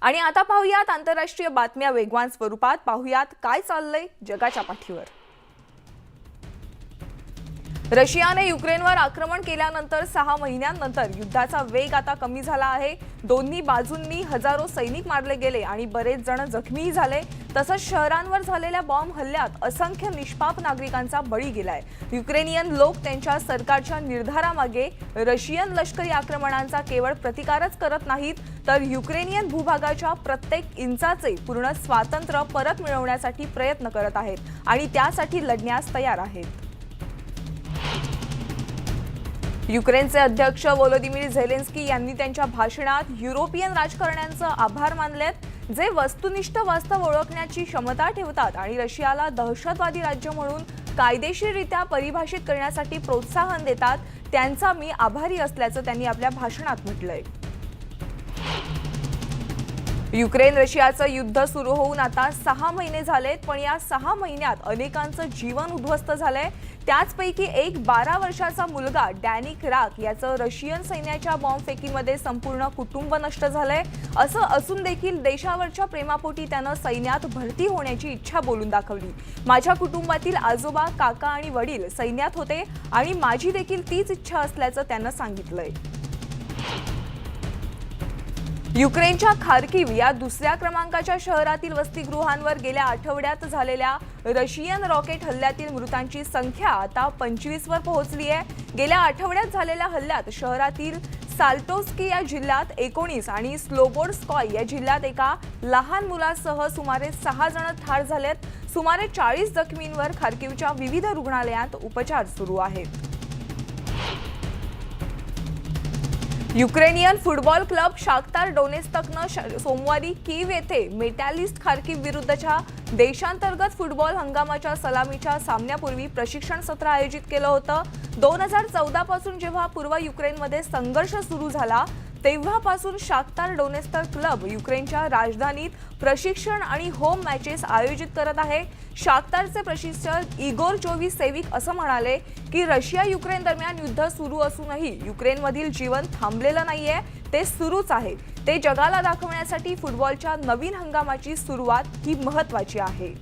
आणि आता पाहूयात आंतरराष्ट्रीय बातम्या वेगवान स्वरूपात पाहूयात काय चाललंय जगाच्या पाठीवर। रशियाने युक्रेनवर आक्रमण केल्यानंतर 6 महिन्यांनंतर युद्धाचा वेग आता कमी झाला आहे। दोन्ही बाजूंनी हजारो सैनिक मारले गेले आणि बरेच जण जखमीही झाले। तसंच शहरांवर झालेल्या बॉम्ब हल्ल्यात असंख्य निष्पाप नागरिकांचा बळी गेलाय। युक्रेनियन लोक त्यांच्या सरकारच्या निर्धारामागे रशियन लष्करी आक्रमणांचा केवळ प्रतिकारच करत नाहीत, तर युक्रेनियन भूभागाच्या प्रत्येक इंचाचे पूर्ण स्वातंत्र्य परत मिळवण्यासाठी प्रयत्न करत आहेत आणि त्यासाठी लढण्यास तयार आहेत। युक्रेनचे अध्यक्ष व्लोदिमीर झेलेन्स्की यांनी त्यांच्या भाषणात युरोपियन राजकारण्यांचे आभार मानलेत, जे वस्तुनिष्ठ वास्तव ओळखण्याची क्षमता ठेवतात आणि रशियाला दहशतवादी राज्य म्हणून कायदेशीररित्या परिभाषित करण्यासाठी प्रोत्साहन देतात। त्यांचा मी आभारी असल्याचं त्यांनी आपल्या भाषणात म्हटलंय। युक्रेन रशियाचं युद्ध सुरू होऊन आता 6 महिने झालेत, पण या 6 महिन्यात अनेकांचं जीवन उद्ध्वस्त झालंय। त्याचपैकी एक 12 वर्षाचा मुलगा डॅनी क्राक याचं रशियन सैन्याच्या बॉम्बफेकीमध्ये संपूर्ण कुटुंब नष्ट झालंय। असं असून देखील देशावरच्या प्रेमापोटी त्यानं सैन्यात भरती होण्याची इच्छा बोलून दाखवली। माझ्या कुटुंबातील आजोबा, काका आणि वडील सैन्यात होते आणि माझी देखील तीच इच्छा असल्याचं त्यानं सांगितलंय। युक्रेनच्या खार्किव या दुसऱ्या क्रमांकाच्या शहरातील वसतिगृहांवर गेल्या आठवड्यात झालेल्या रशियन रॉकेट हल्ल्यातील मृतांची संख्या आता 25 वर पोहोचली आहे। गेल्या आठवड्यात झालेल्या हल्ल्यात शहरातील साल्टोस्की या जिल्ह्यात 19 आणि स्लोबोडस्कॉय या जिल्ह्यात एका लहान मुलासह सुमारे 6 जण ठार झालेत। सुमारे 40 जखमींवर खार्किवच्या विविध रुग्णालयात उपचार सुरू आहेत। युक्रेनियन फुटबॉल क्लब शाख्तार डोनेत्स्कनं सोमवारी कीव येथे मेटॅलिस्ट खार्किव विरुद्धच्या देशांतर्गत फुटबॉल हंगामाच्या सलामीच्या सामन्यापूर्वी प्रशिक्षण सत्र आयोजित केलं होतं। 2014 पासून जेव्हा पूर्व युक्रेनमध्ये संघर्ष सुरू झाला तेव्हापासून शाख्तार डोनेत्स्क क्लब युक्रेनच्या राजधानीत प्रशिक्षण आणि होम मॅचेस आयोजित करत आहे। शाख्तारचे प्रशिक्षक इगोर जोविसेविक असं म्हणाले की रशिया युक्रेन दरम्यान युद्ध सुरू असूनही युक्रेनमधील जीवन थांबलेलं नाहीये, ते सुरूच आहे। ते जगाला दाखवण्यासाठी फुटबॉलच्या नवीन हंगामाची सुरुवात ही महत्त्वाची आहे।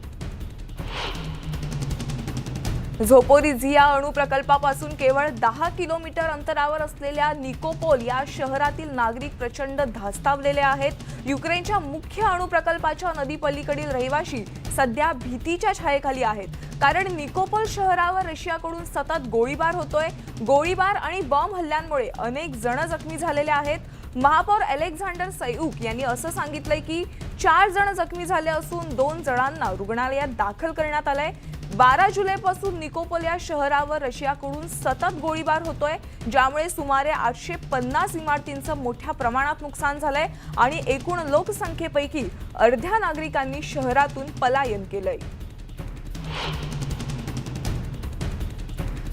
झोपोरिझिया अणु प्रकल्पापासून केवळ 10 किलोमीटर अंतरावर असलेल्या निकोपोल या शहरातील नागरिक प्रचंड धास्तावलेले आहेत। युक्रेनच्या मुख्य अणु प्रकल्पाच्या नदीपलीकडील रहिवासी सध्या भीतीच्या छायेखाली आहेत, कारण निकोपोल शहरावर रशियाकडून सतत गोळीबार होतोय। गोळीबार आणि बॉम्ब हल्ल्यांमुळे अनेक जण जखमी झालेले आहेत। महापौर अलेक्झांडर सैऊक यांनी असं सांगितलंय की 4 जण जखमी झाले असून 2 जणांना रुग्णालयात दाखल करण्यात आलंय। 12 जुलैपासून निकोपोल या शहरावर रशियाकडून सतत गोळीबार होतोय, ज्यामुळे सुमारे 850 इमारतींचं मोठ्या प्रमाणात नुकसान झालंय आणि एकूण लोकसंख्येपैकी अर्ध्या नागरिकांनी शहरातून पलायन केलंय।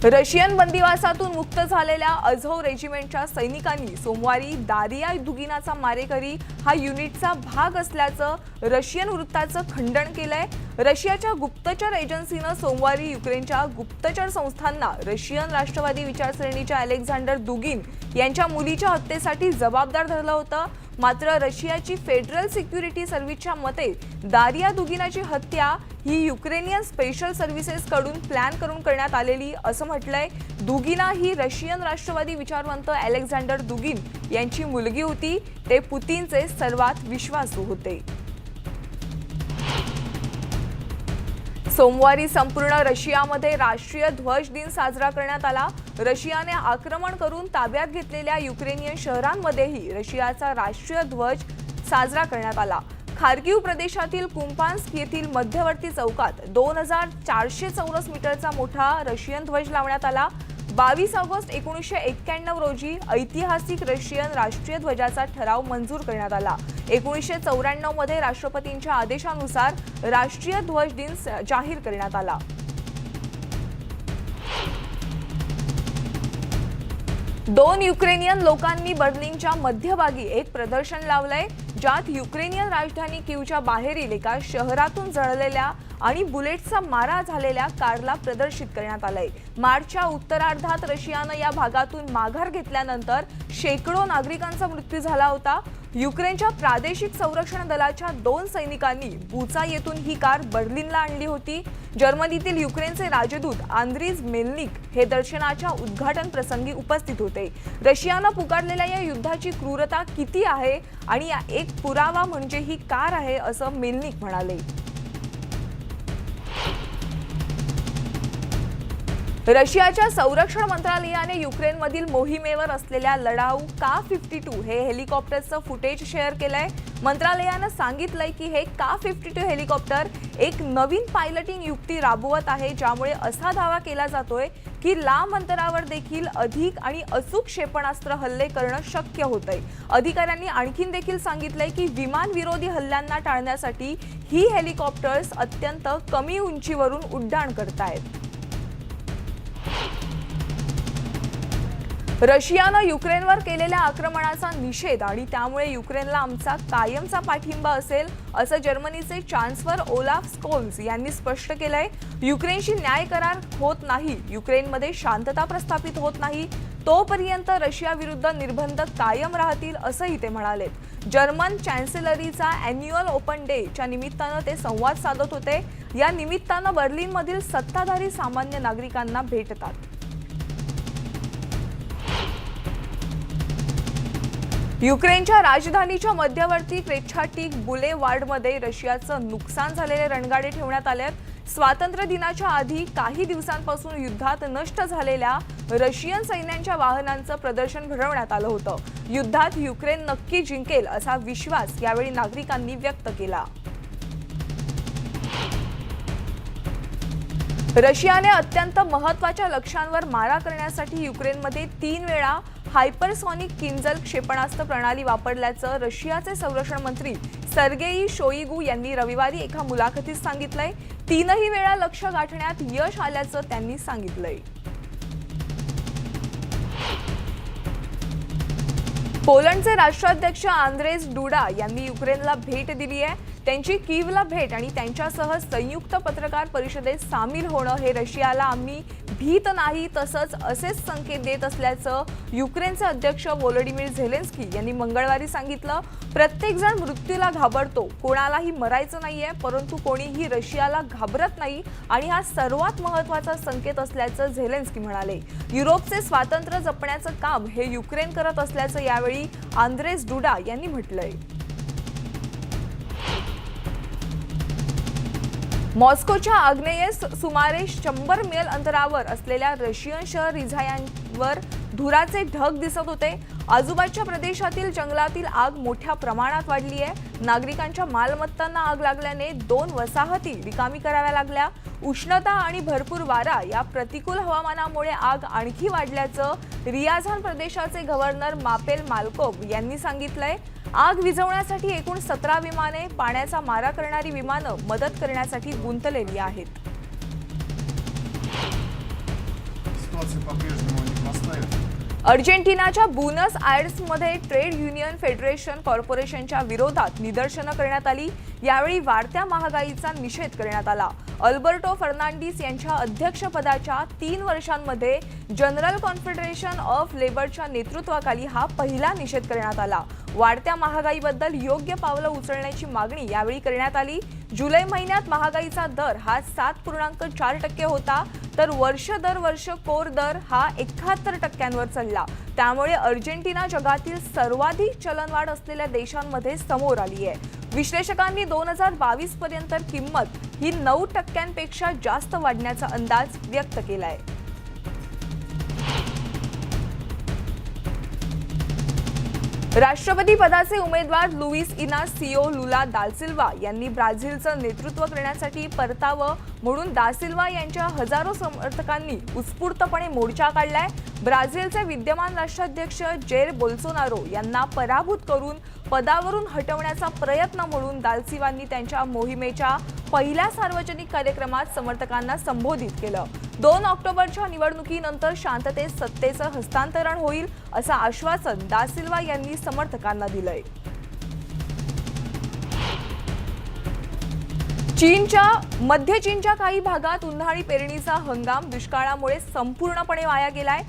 रशियन बंदिवासातून मुक्त झालेल्या अझोव रेजिमेंटच्या सैनिकांनी सोमवारी दारिया दुगिनाचा मारेकरी हा युनिटचा भाग असल्याचं रशियन वृत्ताचं खंडन केलंय। रशियाच्या गुप्तचर एजन्सीनं सोमवारी युक्रेनच्या गुप्तचर संस्थांना रशियन राष्ट्रवादी विचारसरणीच्या अलेक्झांडर दुगिन यांच्या मुलीच्या हत्येसाठी जबाबदार धरलं होतं। मात्र रशियाची फेडरल सिक्युरिटी सर्व्हिसच्या मते दारिया दुगिनाची हत्या ही युक्रेनियन स्पेशल सर्व्हिसेस कडून प्लॅन करून करण्यात आलेली असं म्हटलंय। दुगिना ही रशियन राष्ट्रवादी विचारवंत अलेक्झांडर दुगिन यांची मुलगी होती। ते पुतीनचे सर्वात विश्वासू होते। सोमवारी संपूर्ण रशियामध्ये राष्ट्रीय ध्वज दिन साजरा करण्यात आला। रशियाने आक्रमण करून ताब्यात घेतलेल्या युक्रेनियन शहरांमध्येही रशियाचा राष्ट्रीय ध्वज साजरा करण्यात आला। खार्किव प्रदेशातील कुंपान्स्क येथील मध्यवर्ती चौकात 2400 चौरस मीटरचा मोठा रशियन ध्वज लावण्यात आला। 22 ऑगस्ट 1991 रोजी ऐतिहासिक रशियन राष्ट्रीय ध्वजाचा ठराव मंजूर करण्यात आला। 1994 मध्ये राष्ट्रपतींच्या आदेशानुसार राष्ट्रीय ध्वज दिन जाहीर करण्यात आला। दोन युक्रेनियन लोकांनी बर्लिनच्या मध्यभागी एक प्रदर्शन लावलंय, ज्यात युक्रेनियन राजधानी कीवच्या बाहेरील एका शहरातून जळलेल्या आणि बुलेटचा मारा झालेल्या कारला प्रदर्शित करण्यात आलंय। मार्चच्या उत्तरार्धात रशियाने या भागातून माघार घेतल्यानंतर शेकडो नागरिकांचा मृत्यू झाला होता। युक्रेनच्या प्रादेशिक संरक्षण दलाच्या 2 सैनिकांनी बुचा येथून ही कार बर्लिनला आणली होती। जर्मनीतील युक्रेनचे राजदूत आंद्रीज मेलनिक हे दर्शनाच्या उद्घाटन प्रसंगी उपस्थित होते। रशियानं पुकारलेल्या या युद्धाची क्रूरता किती आहे आणि एक पुरावा म्हणजे ही कार आहे, असं मेलनिक म्हणाले। रशियाच्या संरक्षण मंत्रालयाने युक्रेनमधील मोहिमेवर असलेल्या लढाऊ का-52 हे हेलिकॉप्टरचं फुटेज शेअर केलंय। मंत्रालयानं सांगितलंय की हे का-52 हेलिकॉप्टर एक नवीन पायलटिंग युक्ती राबवत आहे, ज्यामुळे असा दावा केला जातोय की लांब अंतरावर देखील अधिक आणि अचूक क्षेपणास्त्र हल्ले करणं शक्य होतंय। अधिकाऱ्यांनी आणखीन देखील सांगितलंय की विमान विरोधी हल्ल्यांना टाळण्यासाठी ही हेलिकॉप्टर्स अत्यंत कमी उंचीवरून उड्डाण करतायत। रशियानं युक्रेनवर केलेल्या आक्रमणाचा निषेध आणि त्यामुळे युक्रेनला आमचा कायमचा पाठिंबा असेल, असं जर्मनीचे चान्सलर ओलाफ स्कोल्स यांनी स्पष्ट केलंय। युक्रेनशी न्याय करार होत नाही, युक्रेनमध्ये शांतता प्रस्थापित होत नाही, तोपर्यंत रशिया विरुद्ध निर्बंध कायम राहतील, असंही ते म्हणाले। जर्मन चॅन्सेलरीचा अॅन्युअल ओपन डे च्या निमित्तानं ते संवाद साधत होते। या निमित्तानं बर्लिनमधील सत्ताधारी सामान्य नागरिकांना भेटतात। युक्रेनच्या राजधानीच्या मध्यवर्ती क्रेचाटिक बुलेवार्डमध्ये रशियाचं नुकसान झालेले रणगाडे ठेवण्यात आले आहेत। स्वातंत्र्य दिनाच्या आधी काही दिवसांपासून युद्धात नष्ट झालेल्या रशियन सैन्याच्या वाहनांचं प्रदर्शन भरवण्यात आलं होतं। युद्धात युक्रेन नक्की जिंकेल असा विश्वास यावेळी नागरिकांनी व्यक्त केला। रशियाने अत्यंत महत्त्वाच्या लक्ष्यांवर मारा करण्यासाठी युक्रेनमध्ये 3 वेळा हायपरसॉनिक किंजल क्षेपणास्त्र प्रणाली वापरल्याचं रशियाचे संरक्षण मंत्री सर्गेई शोइगू यांनी रविवारी एका मुलाखतीत सांगितलंय। 3ही वेळा लक्ष्य गाठण्यात यश आल्याचं त्यांनी सांगितलंय। पोलंडचे राष्ट्राध्यक्ष आंद्रेज डुडा यांनी युक्रेनला भेट दिली आहे। त्यांची कीवला भेट आणि त्यांच्यासह संयुक्त पत्रकार परिषदेत सामील होणं हे रशियाला आम्ही भीत नाही तसंच असेच संकेत देत असल्याचं युक्रेनचे अध्यक्ष व्लोदिमीर झेलेन्स्की यांनी मंगळवारी सांगितलं। प्रत्येक जण मृत्यूला घाबरतो, कोणालाही मरायचं नाहीये, परंतु कोणीही रशियाला घाबरत नाही आणि हा सर्वात महत्त्वाचा संकेत असल्याचं झेलेन्स्की म्हणाले। युरोपचे स्वातंत्र्य जपण्याचं काम हे युक्रेन करत असल्याचं यावेळी आंद्रेज डुडा यांनी म्हटलंय। मॉस्कोच्या आग्नेयेस सुमारे 100 मैल अंतरावर असलेल्या रशियन शहर रिझायानवर धुराचे ढग दिसत होते। आजूबाजूच्या प्रदेशातील जंगलातील आग मोठ्या प्रमाणात वाढली आहे। नागरिकांच्या मालमत्तांना आग लागल्याने 2 वसाहती रिकामी कराव्या लागल्या। उष्णता आणि भरपूर वारा या प्रतिकूल हवामानामुळे आग आणखी वाढल्याचं रियाझान प्रदेशाचे गव्हर्नर मापेल माल्कोव यांनी सांगितलंय। आग विझवण्यासाठी एकूण 17 विमाने, पाण्याचा मारा करणारी विमानं मदत करण्यासाठी गुंतलेली आहेत। अर्जेंटिनाच्या बुनस आयर्समध्ये ट्रेड युनियन फेडरेशन कॉर्पोरेशनच्या विरोधात निदर्शनं करण्यात आली। यावेळी वाढत्या महागाईचा निषेध करण्यात आला। अल्बर्टो फर्नांडिस यांच्या अध्यक्षपदाच्या 3 वर्षांमध्ये जनरल कॉन्फेडरेशन ऑफ लेबरच्या नेतृत्वाखाली हा पहिला निषेध करण्यात आला। वाढत्या महागाईबद्दल योग्य पावलं उचलण्याची मागणी यावेळी करण्यात आली। जुलै महिन्यात महागाईचा दर हा 7.4% होता, तर वर्ष दर वर्ष कोर दर हा 71% चढला। त्यामुळे अर्जेंटिना जगातील सर्वाधिक चलनवाढ असलेल्या देशांमध्ये समोर आली आहे। विश्लेषकांनी 2022 पर्यंत किंमत ही 9% जास्त वाढण्याचा अंदाज व्यक्त केलाय। राष्ट्रपती पदाचे उमेदवार लुईस इनासियो लुला दा सिल्वा यांनी ब्राझीलचं नेतृत्व करण्यासाठी परतावं म्हणून दा सिल्वा यांच्या हजारो समर्थकांनी उत्स्फूर्तपणे मोर्चा काढलाय। ब्राझीलचे विद्यमान राष्ट्राध्यक्ष जेर बोल्सोनारो यांना पराभूत करून पदावरून हटवण्याचा प्रयत्न म्हणून दा सिल्वांनी त्यांच्या मोहिमेच्या पहिल्या सार्वजनिक कार्यक्रमात समर्थकांना संबोधित केलं। 2 ऑक्टोबरच्या निवडणुकीनंतर शांततेत सत्तेचं हस्तांतरण होईल असं आश्वासन दा सिल्वा यांनी समर्थकांना दिलंय। मध्य चीनच्या काही भागात उन्हाळी पेरणीचा हंगाम दुष्काळामुळे संपूर्णपणे वाया गेलाय।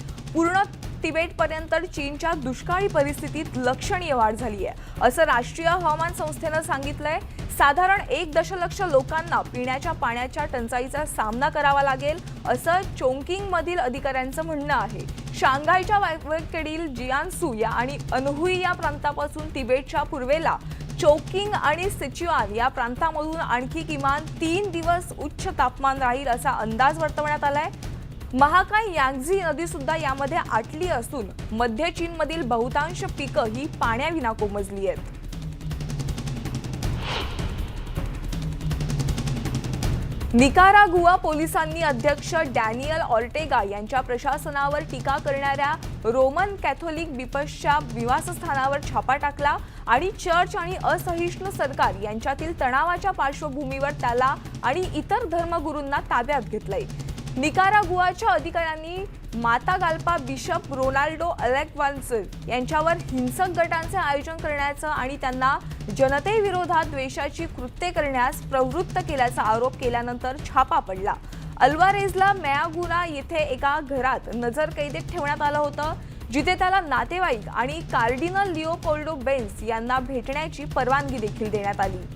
तिबेटपर्यंत चीनच्या दुष्काळी परिस्थितीत लक्षणीय वाढ झाली आहे, असं राष्ट्रीय हवामान संस्थेनं सांगितलंय. साधारण 1 दशलक्ष लोकांना पिण्याच्या पाण्याच्या टंचाईचा सामना करावा लागेल, असं चोंगकिंगमधील अधिकाऱ्यांचं म्हणणं आहे. शांघायच्या वायव्येकडील जियान्सू आणि अनहुई या प्रांतापासून तिबेटच्या पूर्वेला चोंगकिंग आणि सिच्युआन या प्रांतामधून आणखी किमान 3 दिवस उच्च तापमान राहील असा अंदाज वर्तवण्यात आलाय. महाकाय यांग्झी नदी सुद्धा यामध्ये आटली असून मध्य चीनमधील बहुतांश पिकं ही पाण्याविना कोमजली आहेत. निकारागुआ पोलिसांनी अध्यक्ष डॅनियल ऑर्टेगा यांच्या प्रशासनावर टीका करणाऱ्या रोमन कॅथोलिक बिशपच्या निवासस्थानावर छापा टाकला आणि चर्च आणि असहिष्णु सरकार यांच्यातील तणावाच्या पार्श्वभूमीवर त्याला आणि इतर धर्मगुरूंना ताब्यात घेतलंय. निकारागुआच्या अधिकाऱ्यांनी मातागाल्पा बिशप रोनाल्डो अलेक्वान्सर यांच्यावर हिंसक गटांचे आयोजन करण्याचं आणि त्यांना जनतेविरोधात द्वेषाची कृत्ये करण्यास प्रवृत्त केल्याचा आरोप केल्यानंतर छापा पडला. अल्वारेझला मॅयागुना येथे एका घरात नजरकैदेत ठेवण्यात आलं होतं, जिथे त्याला नातेवाईक आणि कार्डिनल लिओपोल्डो बेन्स यांना भेटण्याची परवानगी देखील देण्यात आली.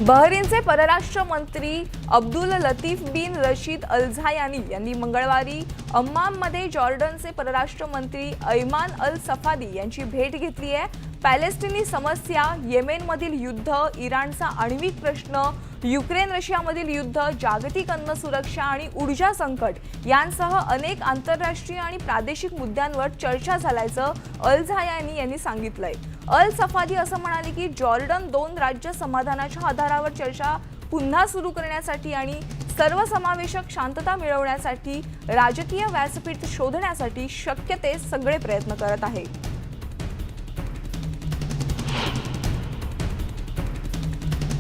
बहरीनचे परराष्ट्र मंत्री अब्दुल लतीफ बिन रशीद अल झायानी यांनी मंगळवारी अम्माममध्ये जॉर्डनचे परराष्ट्र मंत्री ऐमान अल सफादी यांची भेट घेतली आहे. पॅलेस्टिनी समस्या, येमेनमधील युद्ध, इराणचा आण्विक प्रश्न, युक्रेन रशियामधील युद्ध, जागतिक अन्न सुरक्षा आणि ऊर्जा संकट यांसह अनेक आंतरराष्ट्रीय आणि प्रादेशिक मुद्द्यांवर चर्चा झाल्याचं अल झायानी यांनी सांगितलंय. अल सफादी असं म्हणाले की जॉर्डन 2 राज्य समाधानाच्या आधारावर चर्चा पुन्हा सुरू करण्यासाठी आणि सर्वसमावेशक शांतता मिळवण्यासाठी राजकीय व्यासपीठ शोधण्यासाठी शक्य ते सगळे प्रयत्न करत आहे.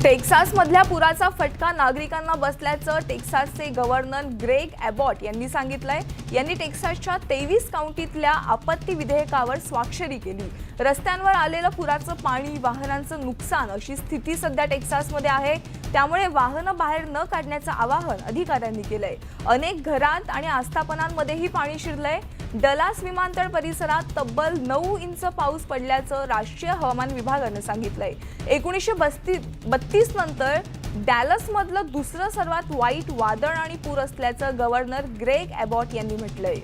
टेक्सासमधल्या पुराचा फटका नागरिकांना बसल्याचं टेक्सासचे गव्हर्नर ग्रेग ॲबॉट यांनी सांगितलंय. यांनी टेक्सासच्या 23 काउंटीतल्या आपत्ती विधेयकावर स्वाक्षरी केली. रस्त्यांवर आलेलं पुराचं पाणी, वाहनांचं नुकसान अशी स्थिती सध्या टेक्सासमध्ये आहे. त्यामुळे वाहनं बाहेर न काढण्याचं आवाहन अधिकाऱ्यांनी केलंय. अनेक घरात आणि आस्थापनांमध्येही पाणी शिरलंय. डलास विमानतळ परिसरात तब्बल 9 इंच पाऊस पडल्याचं राष्ट्रीय हवामान विभागानं सांगितलंय. 1932 नंतर डॅलसमधलं दुसरं सर्वात वाईट वादळ आणि पूर असल्याचं गव्हर्नर ग्रेग ॲबॉट यांनी म्हटलंय.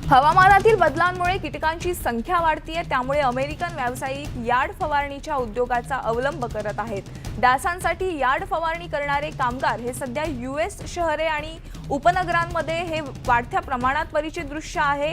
हवामानातील बदलांमुळे कीटकांची संख्या वाढतीये, त्यामुळे अमेरिकन व्यावसायिक यार्ड फवारणीच्या उद्योगाचा अवलंब करत आहेत. डासांसाठी यार्ड फवारणी करणारे कामगार हे सध्या US शहरे आणि उपनगरांमध्ये हे वाढत्या प्रमाणात परिचित दृश्य आहे.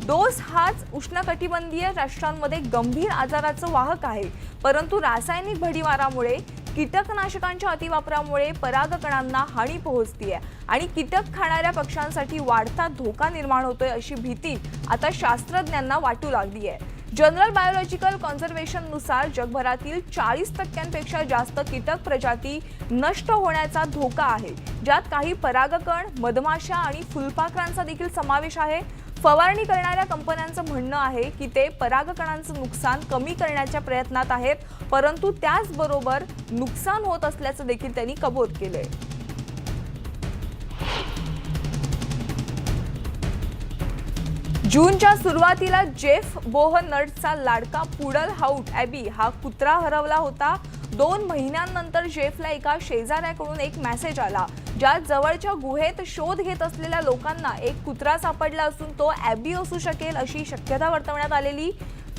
डोस हाच उष्णकटिबंधीय राष्ट्रांमध्ये गंभीर आजाराचं वाहक आहे, परंतु रासायनिक भडीमारामुळे कीटकनाशकांच्या अतिवापरामुळे परागकणांना हानी पोहोचतीये आणि कीटक खाणाऱ्या पक्ष्यांसाठी वाढता धोका निर्माण होतोय अशी भीती आता शास्त्रज्ञांना वाटू लागली आहे. जनरल बायोलॉजिकल कन्झर्वेशननुसार जगभरातील 40% जास्त कीटक प्रजाती नष्ट होण्याचा धोका आहे, ज्यात काही परागकण, मधमाशा आणि फुलपाखरांचा देखील समावेश आहे. फवारणी करणाऱ्या कंपन्यांचं म्हणणं आहे की ते परागकणांचं नुकसान कमी करण्याच्या प्रयत्नात आहेत, परंतु त्याचबरोबर नुकसान होत असल्याचं देखील त्यांनी कबूल केलंय. जूनच्या सुरुवातीला जेफ बोहनर्टचा लाडका पुडल हाऊट ॲबी हा कुत्रा हरवला होता. 2 महिन्यांनंतर जेफला एका शेजाऱ्याकडून एक मेसेज आला, ज्यात जवळच्या गुहेत शोध घेत असलेल्या लोकांना एक कुत्रा सापडला असून तो ॲबी असू शकेल अशी शक्यता वर्तवण्यात आलेली.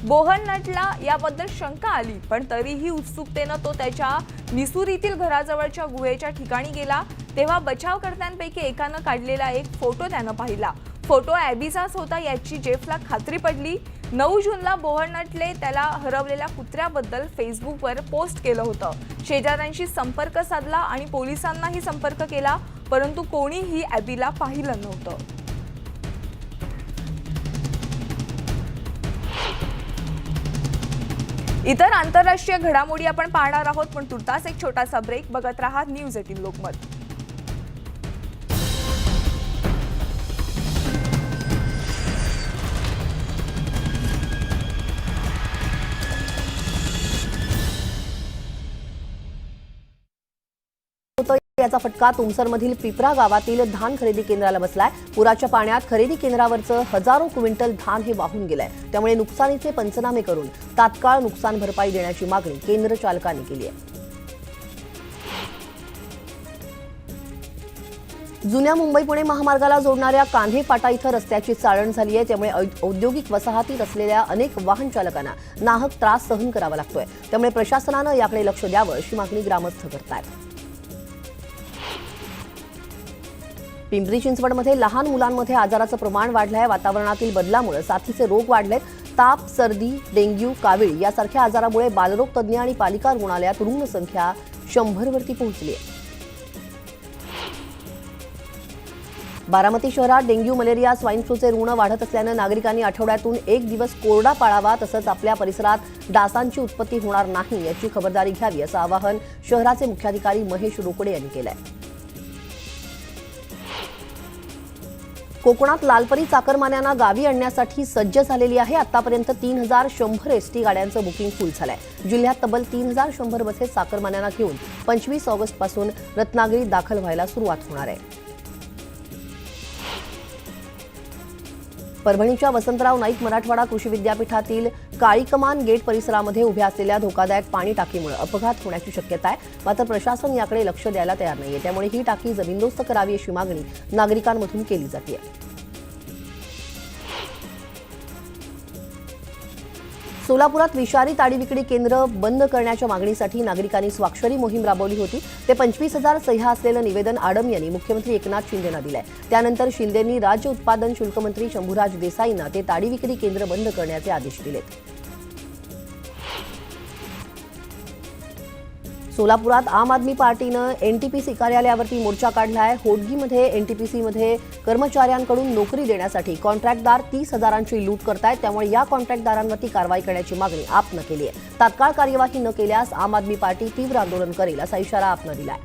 बोहनर्टला याबद्दल शंका आली, पण तरीही उत्सुकतेनं तो त्याच्या मिसुरीतील घराजवळच्या गुहेच्या ठिकाणी गेला. तेव्हा बचावकर्त्यांपैकी एकानं काढलेला एक फोटो त्यानं पाहिला. फोटो ॲबीचाच होता याची जेफला खात्री पडली. 9 जूनला बोहनर्टने त्याला हरवलेल्या कुत्र्याबद्दल फेसबुकवर पोस्ट केलं होतं. शेजाऱ्यांशी संपर्क साधला आणि पोलिसांनाही संपर्क केला, परंतु कोणीही ॲबीला पाहिलं नव्हतं. इतर आंतरराष्ट्रीय घडामोडी आपण पाहणार आहोत, पण तुर्तास एक छोटासा ब्रेक. बघत रहा न्यूज 18 लोकमत. याचा फटका तुमसरमधील पिपरा गावातील धान खरेदी केंद्राला बसलाय। पुराच्या पाण्यात खरेदी केंद्रावरचं हजारो क्विंटल धान हे वाहून गेलंय। त्यामुळे नुकसानीचे पंचनामे करून तात्काळ नुकसान भरपाई देण्याची मागणी केंद्र चालकांनी केली आहे। जुन्या मुंबई-पुणे महामार्गाला जोडणाऱ्या कान्हे फाटा इथं रस्त्याची चाळण झाली आहे। त्यामुळे औद्योगिक वसाहतीत असलेल्या अनेक वाहन चालकांना नाहक त्रास सहन करावा लागतोय। त्यामुळे प्रशासनानं याकडे लक्ष द्यावं अशी मागणी ग्रामस्थ करतायत। पिंपरी चिंचवडमध्ये लहान मुलांमध्ये आजाराचं प्रमाण वाढलं आहे। वातावरणातील बदलामुळे साथीचे रोग वाढलेत। ताप, सर्दी, डेंग्यू, कावीळ यासारख्या आजारामुळे बालरोग तज्ज्ञ आणि पालिका रुग्णालयात रुग्ण संख्या 100 वरती पोहोचली आहे। बारामती शहरात डेंग्यू, मलेरिया, स्वाईन फ्लूचे रुग्ण वाढत असल्यानं नागरिकांनी आठवड्यातून 1 दिवस कोरडा पाळावा, तसंच आपल्या परिसरात डासांची उत्पत्ती होणार नाही याची खबरदारी घ्यावी असं आवाहन शहराचे मुख्याधिकारी महेश रोकडे यांनी केलंय। कोकणात लालपरी चाकरमान्यांना गावी आणण्यासाठी सज्ज झालेली आहे। आतापर्यंत 3100 एसटी गाड्यांचं बुकिंग फुल झालंय। जिल्ह्यात तब्बल 3100 बसेस चाकरमान्यांना घेऊन 25 ऑगस्टपासून रत्नागिरीत दाखल व्हायला सुरुवात होणार आहे। परभणीच्या वसंतराव नाईक मराठवाडा कृषी विद्यापीठातील काळीकमान गेट परिसरामध्ये उभ्या असलेल्या धोकादायक पाणी टाकीमुळे अपघात होण्याची शक्यता आहे। मात्र प्रशासन याकडे लक्ष द्यायला तयार नाहीये। त्यामुळे ही टाकी जमीनदोस्त करावी अशी मागणी नागरिकांमधून केली जाते। सोलापुरात विषारी ताडी विक्री केंद्र बंद करण्याच्या मागणीसाठी नागरिकांनी स्वाक्षरी मोहीम राबवली होती। ते 25,000 सह्या असलेलं निवेदन आडम यांनी मुख्यमंत्री एकनाथ शिंदेंना दिलंय। त्यानंतर शिंदेंनी राज्य उत्पादन शुल्क मंत्री शंभूराज देसाईंना ते ताडी विक्री केंद्र बंद करण्याचे आदेश दिलेत। सोलापुरात आम आदमी पार्टीनं एनटीपीसी कार्यालयावरती मोर्चा काढलाय। होडगीमध्ये एनटीपीसीमध्ये कर्मचाऱ्यांकडून नोकरी देण्यासाठी कॉन्ट्रॅक्टदार 30,000ची लूट करतायत। त्यामुळे या कॉन्ट्रॅक्टदारांवरती कारवाई करण्याची मागणी आपनं केली आहे। तात्काळ कार्यवाही न केल्यास आम आदमी पार्टी तीव्र आंदोलन करेल असा इशारा आपनं दिलाय।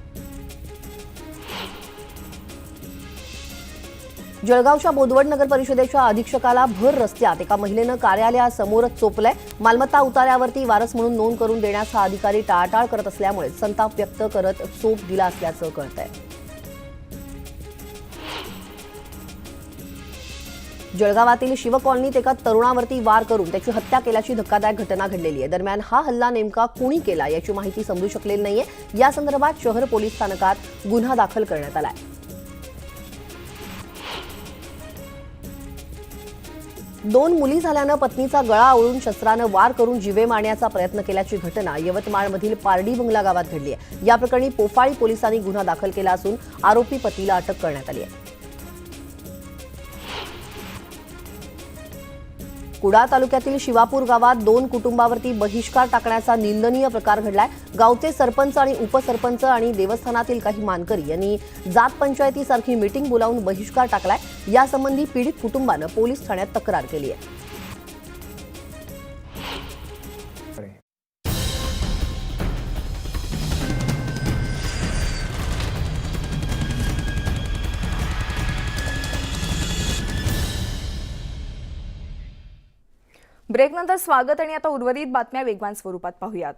जळगावच्या बोदवड नगर परिषदेच्या अधीक्षकाला भर रस्त्यात एका महिलेनं कार्यालयासमोरच चोपलंय। मालमत्ता उतार्यावरती वारस म्हणून नोंद करून देण्यास हा अधिकारी टाळाटाळ करत असल्यामुळे संताप व्यक्त करत चोप दिला असल्याचं कळतंय। जळगावातील शिव कॉलनीत एका तरुणावरती वार करून त्याची हत्या केल्याची धक्कादायक घटना घडलेली आहे। दरम्यान हा हल्ला नेमका कुणी केला याची माहिती समजू शकलेली नाहीये। या संदर्भात शहर पोलीस स्थानकात गुन्हा दाखल करण्यात आलाय। 2 मुली झाल्यानं पत्नीचा गळा आवळून शस्त्रानं वार करून जीवे मारण्याचा प्रयत्न केल्याची घटना यवतमाळमधील पारडी बंगला गावात घडली आहे। या प्रकरणी पोफाळी पोलिसांनी गुन्हा दाखल केला असून आरोपी पतीला अटक करण्यात आली आहे। कुडाळ तालुक्यातील शिवापूर गावात 2 कुटुंबावरती बहिष्कार टाकण्याचा निंदनीय प्रकार घडलाय। गावचे सरपंच आणि उपसरपंच आणि देवस्थानातील काही मानकरी यांनी जात पंचायतीसारखी मीटिंग बोलावून बहिष्कार टाकलाय। यासंबंधी पीडित कुटुंबानं पोलीस ठाण्यात तक्रार केली आहे। ब्रेकनंतर स्वागत आणि आता उर्वरित बातम्या वेगवान स्वरूपात पाहूयात।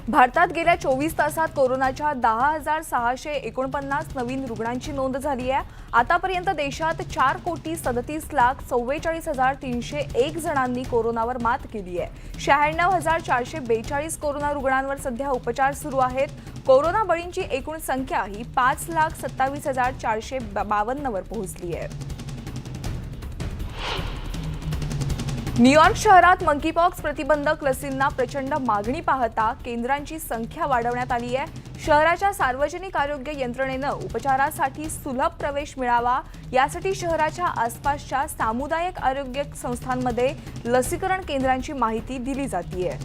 भारतात गेल्या 24 तासात कोरोनाच्या 10,649 नवीन रुग्णांची नोंद झाली आहे। आतापर्यंत देशात 4,44,44,301 जणांनी कोरोनावर मात केली आहे। 96,442 कोरोना रुग्णांवर सध्या उपचार सुरू आहेत। कोरोना बळींची एकूण संख्या ही 5,27,452 वर पोहोचली आहे। न्यूयॉर्क शहरात मंकीपॉक्स प्रतिबंधक लसींना प्रचंड मागणी पाहता केंद्रांची संख्या वाढवण्यात आली आहे। शहराच्या सार्वजनिक आरोग्य यंत्रणेनं उपचारासाठी सुलभ प्रवेश मिळावा यासाठी शहराच्या आसपासच्या सामुदायिक आरोग्य संस्थांमध्ये लसीकरण केंद्रांची माहिती दिली जाते।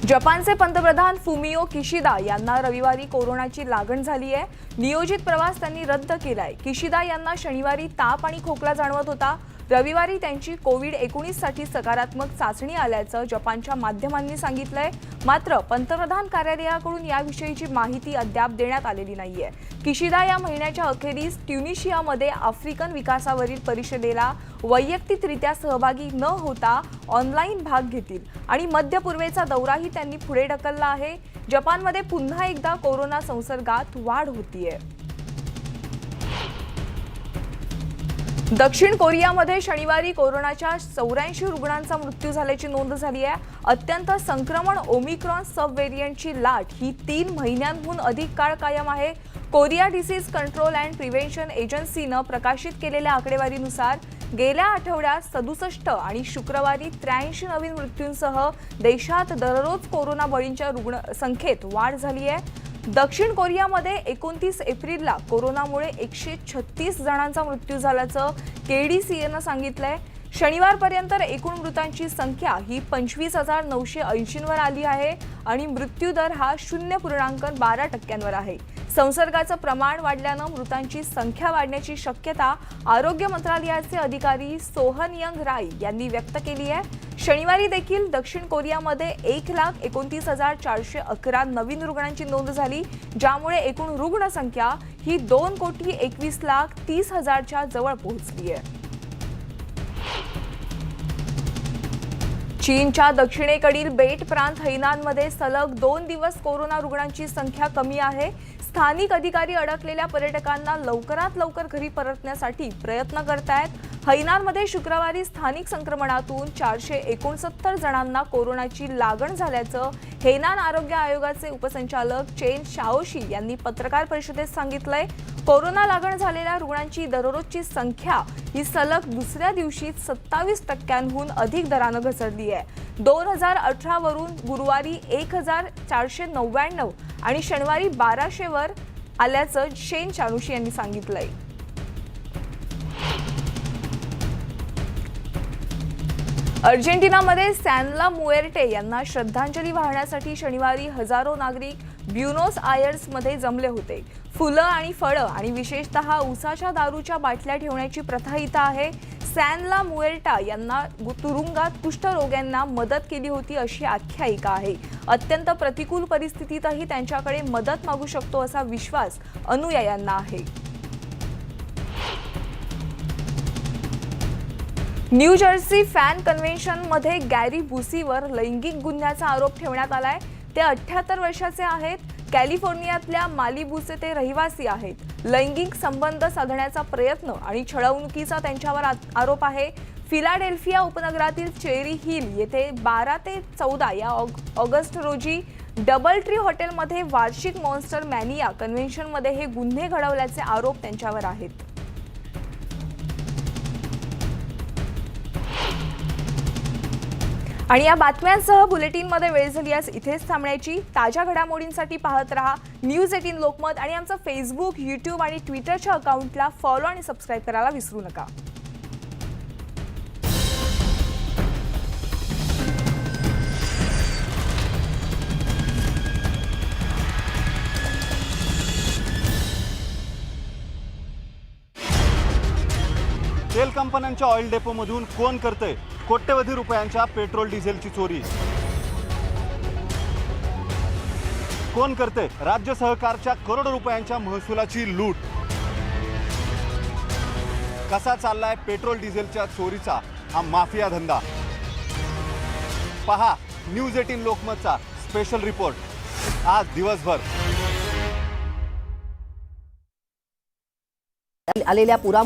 जपानचे पंतप्रधान फुमियो किशिदा यांना रविवारी कोरोनाची लागण झाली आहे। नियोजित प्रवास त्यांनी रद्द केलाय। किशिदा यांना शनिवारी ताप आणि खोकला जाणवत होता। रविवारी त्यांची कोविड-19 साठी सकारात्मक चाचणी आल्याचं जपानच्या माध्यमांनी सांगितलंय. मात्र पंतप्रधान कार्यालयाकडून याविषयीची माहिती अद्याप देण्यात आलेली नाहीये. किशिदा या महिन्याच्या अखेरीस ट्युनिशियामध्ये आफ्रिकन विकासावरील परिषदेला वैयक्तिकरित्या सहभागी न होता ऑनलाईन भाग घेतील आणि मध्य पूर्वेचा दौराही त्यांनी पुढे ढकलला आहे. जपानमध्ये पुन्हा एकदा कोरोना संसर्गात वाढ होतीये. दक्षिण कोरियामध्ये शनिवारी कोरोनाच्या 84 रुग्णांचा मृत्यू झाल्याची नोंद झाली आहे. अत्यंत संक्रमण ओमिक्रॉन सब व्हेरियंटची लाट ही 3 महिन्यांहून अधिक काळ कायम आहे. Korea disease control and prevention एजन्सीनं प्रकाशित केलेल्या आकडेवारीनुसार गेल्या आठवड्यात 67 आणि शुक्रवारी 83 नवीन मृत्यूंसह देशात दररोज कोरोना बळींच्या रुग्ण संख्येत वाढ झाली आहे. दक्षिण कोरियामध्ये 29 एप्रिलला कोरोनामुळे 136 जणांचा मृत्यू झाल्याचं KDCAनं सांगितलंय. शनिवारपर्यंत एकूण मृतांची संख्या ही 25,980 वर आली आहे आणि मृत्यू दर हा 0.12% आहे. संसर्गाचं प्रमाण वाढल्यानं मृतांची संख्या वाढण्याची शक्यता आरोग्य मंत्रालयाचे अधिकारी सोहनयंग राय यांनी व्यक्त केली आहे. शनिवारी देखील दक्षिण कोरियामध्ये 1,29,411 नवीन रुग्णांची नोंद झाली, ज्यामुळे एकूण रुग्णसंख्या ही 2,21,30,000च्या जवळ पोहोचली आहे. चीनच्या दक्षिणेकडील बेट प्रांत हैनानमध्ये सलग 2 दिवस कोरोना रुग्णांची संख्या कमी आहे. स्थानिक अधिकारी अडकलेल्या पर्यटकांना लवकरात लवकर घरी परतण्यासाठी प्रयत्न करतायत. हैनानमध्ये शुक्रवारी स्थानिक संक्रमणातून 469 जणांना कोरोनाची लागण झाल्याचं हेनान आरोग्य आयोगाचे उपसंचालक चेन शाओशी यांनी पत्रकार परिषदेत सांगितलंय. कोरोना लागण झालेल्या रुग्णांची दररोजची संख्या ही सलग दुसऱ्या दिवशी 27% अधिक दरानं घसरली आहे. 2018 वरून गुरुवारी 1,499 आणि शनिवारी 1200 वर आल्याचं शेन शाओशी यांनी सांगितलंय. अर्जेंटिनामध्ये सॅनला मुएर्टे यांना श्रद्धांजली वाहण्यासाठी शनिवारी हजारो नागरिक ब्युनोस आयर्समध्ये जमले होते. फुलं आणि फळं आणि विशेषतः उसाच्या दारूच्या बाटल्या ठेवण्याची प्रथा इथं आहे. सॅनला मुएर्टा यांना तुरुंगात कुष्ठरोग्यांना मदत केली होती अशी आख्यायिका आहे. अत्यंत प्रतिकूल परिस्थितीतही त्यांच्याकडे मदत मागू शकतो असा विश्वास अनुयायांना आहे. न्यू जर्सी फॅन कन्व्हेन्शनमध्ये गॅरी बुसीवर लैंगिक गुन्ह्याचा आरोप ठेवण्यात आलाय. ते 78 वर्षाचे आहेत. कॅलिफोर्नियातल्या मालिबूचे ते रहिवासी आहेत. लैंगिक संबंध साधण्याचा प्रयत्न आणि छळवणुकीचा त्यांच्यावर आरोप आहे. फिलाडेल्फिया उपनगरातील चेरी हिल येथे 12 ते 14 या ऑगस्ट रोजी डबल ट्री हॉटेलमध्ये वार्षिक मॉन्स्टर मॅनिया कन्व्हेन्शनमध्ये हे गुन्हे घडवल्याचे आरोप त्यांच्यावर आहेत. आणि या बातम्यांसह बुलेटिनमध्ये वेळ झाली आज इथेच थांबण्याची. ताज्या घडामोडींसाठी पाहत रहा न्यूज 18 लोकमत आणि आमचं फेसबुक, यूट्यूब आणि ट्विटरच्या अकाउंटला फॉलो आणि सबस्क्राईब करायला विसरू नका. तेल कंपन्यांच्या ऑइल डेपोमधून कोण करतंय कोट्यवधी रुपयांच्या पेट्रोल डिझेलची चोरी? कोण करतंय राज्य सहकारच्या करोडो रुपयांच्या महसुलाची लूट? कसा चाललाय पेट्रोल डिझेलच्या चोरीचा हा माफिया धंदा? पहा न्यूज 18 लोकमतचा स्पेशल रिपोर्ट आज दिवसभर. आलेल्या पुरा